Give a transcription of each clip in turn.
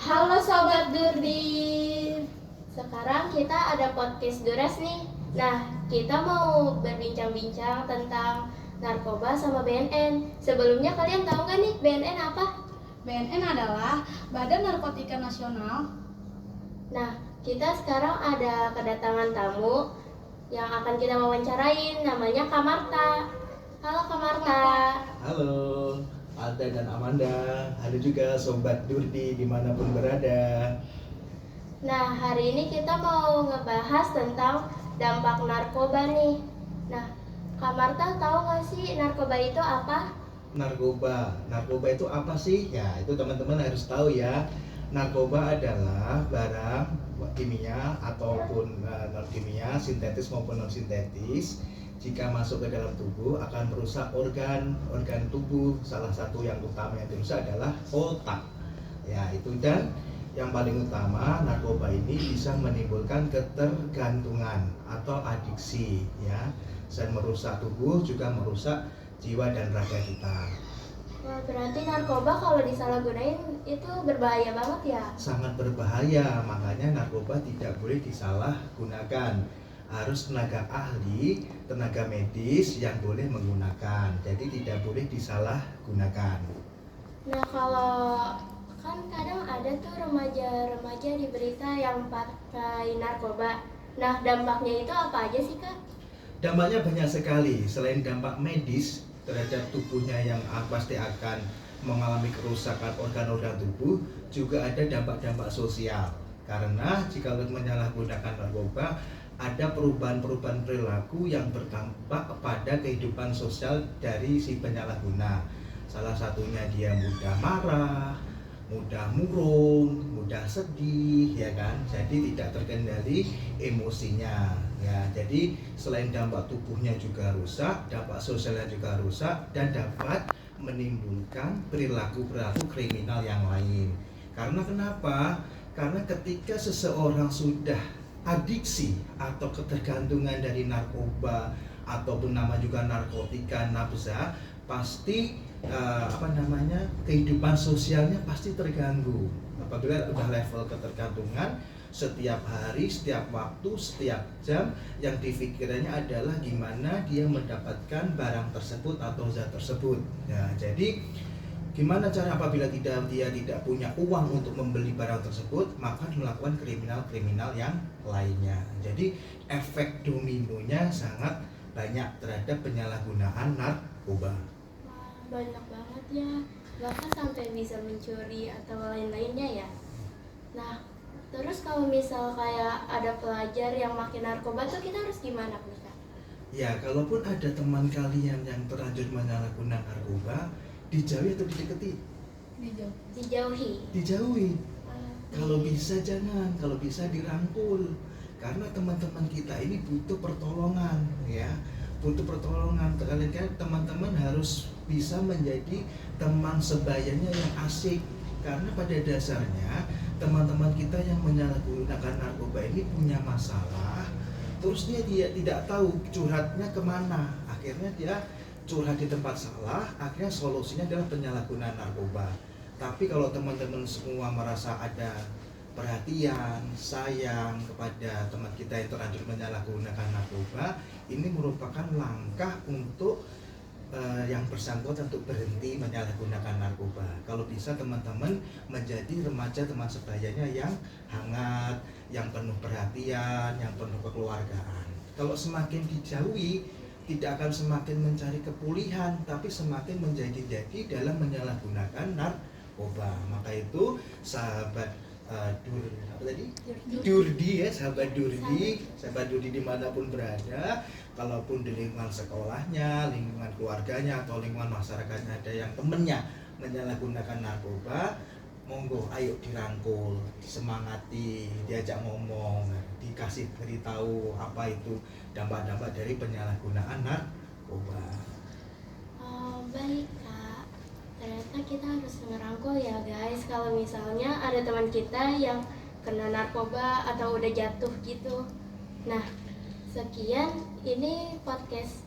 Halo Sobat Durdi. Sekarang kita ada podcast Duras nih. Nah, kita mau berbincang-bincang tentang narkoba sama BNN. Sebelumnya kalian tahu nggak nih BNN apa? BNN adalah Badan Narkotika Nasional. Nah, kita sekarang ada kedatangan tamu yang akan kita wawancarain, namanya Kak Marta. Halo Kak Marta. Halo, Alda dan Amanda. Halo juga Sobat Durdi dimanapun berada. Nah, hari ini kita mau ngebahas tentang dampak narkoba nih. Nah, Kak Marta tahu nggak sih narkoba itu apa? Narkoba itu apa sih? Ya, itu teman-teman harus tahu ya. Narkoba adalah barang kimia ataupun non kimia, sintetis maupun non sintetis. Jika masuk ke dalam tubuh akan merusak organ tubuh. Salah satu yang utama yang dirusak adalah otak. Ya, itu dan yang paling utama, narkoba ini bisa menimbulkan ketergantungan atau adiksi ya. Selain merusak tubuh juga merusak jiwa dan raga kita. Wah, berarti narkoba kalau disalahgunain itu berbahaya banget ya? Sangat berbahaya, makanya narkoba tidak boleh disalahgunakan. Harus tenaga ahli, tenaga medis yang boleh menggunakan. Jadi tidak boleh disalahgunakan. Nah, kalau kan kadang ada tuh remaja-remaja di berita yang pakai narkoba. Nah, dampaknya itu apa aja sih, Kak? Dampaknya banyak sekali. Selain dampak medis terhadap tubuhnya yang pasti akan mengalami kerusakan organ-organ tubuh, juga ada dampak-dampak sosial. Karena jika menyalahgunakan narkoba, ada perubahan-perubahan perilaku yang berdampak pada kehidupan sosial dari si penyalahguna. Salah satunya dia mudah marah, mudah murung, mudah sedih, ya kan? Jadi tidak terkendali emosinya. Ya, jadi selain dampak tubuhnya juga rusak, dampak sosialnya juga rusak dan dapat menimbulkan perilaku-perilaku kriminal yang lain. Karena kenapa? Karena ketika seseorang sudah adiksi atau ketergantungan dari narkoba ataupun nama juga narkotika, nafsa, pasti kehidupan sosialnya pasti terganggu. Apabila udah level ketergantungan, setiap hari, setiap waktu, setiap jam yang dipikirannya adalah gimana dia mendapatkan barang tersebut atau zat tersebut. Ya, jadi gimana cara apabila dia tidak punya uang untuk membeli barang tersebut, maka melakukan kriminal yang lainnya. Jadi efek dominonya sangat banyak terhadap penyalahgunaan narkoba. Banyak banget ya, bahkan sampai bisa mencuri atau lain-lainnya ya. Nah, terus kalau misal kayak ada pelajar yang makin narkoba tuh kita harus gimana nih, Kak? Ya, kalaupun ada teman kalian yang terlanjur menyalahgunakan narkoba, dijauhi atau didekati? Dijauhi. Dijauhi. Kalau bisa jangan, kalau bisa dirangkul. Karena teman-teman kita ini butuh pertolongan ya. Butuh pertolongan. Kalian kan teman-teman harus bisa menjadi teman sebayanya yang asik. Karena pada dasarnya teman-teman kita yang menyalahgunakan narkoba ini punya masalah, terus dia tidak tahu curhatnya kemana. Akhirnya dia curhat di tempat salah, akhirnya solusinya adalah penyalahgunaan narkoba. Tapi kalau teman-teman semua merasa ada perhatian, sayang kepada teman kita yang terlanjur menyalahgunakan narkoba, ini merupakan langkah untuk yang bersangkutan untuk berhenti menyalahgunakan narkoba. Kalau bisa teman-teman menjadi remaja teman sebayanya yang hangat, yang penuh perhatian, yang penuh kekeluargaan. Kalau semakin dijauhi, tidak akan semakin mencari kepulihan, tapi semakin menjadi dalam menyalahgunakan narkoba. Maka itu sahabat Durdi ya, sahabat Durdi dimanapun berada, kalaupun di lingkungan sekolahnya, lingkungan keluarganya atau lingkungan masyarakatnya ada yang temennya menyalahgunakan narkoba, monggo ayo dirangkul, disemangati, diajak ngomong, dikasih beritahu apa itu dampak-dampak dari penyalahgunaan narkoba. Baik, Kak. Ternyata kita harus ngerangkul ya guys, kalau misalnya ada teman kita yang kena narkoba atau udah jatuh gitu. Nah, sekian ini podcast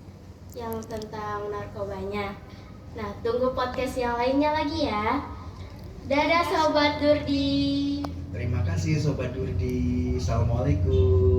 yang tentang narkobanya. Nah, tunggu podcast yang lainnya lagi ya. Dadah Sobat Durdi. kasih Sobat Durdi. Assalamualaikum.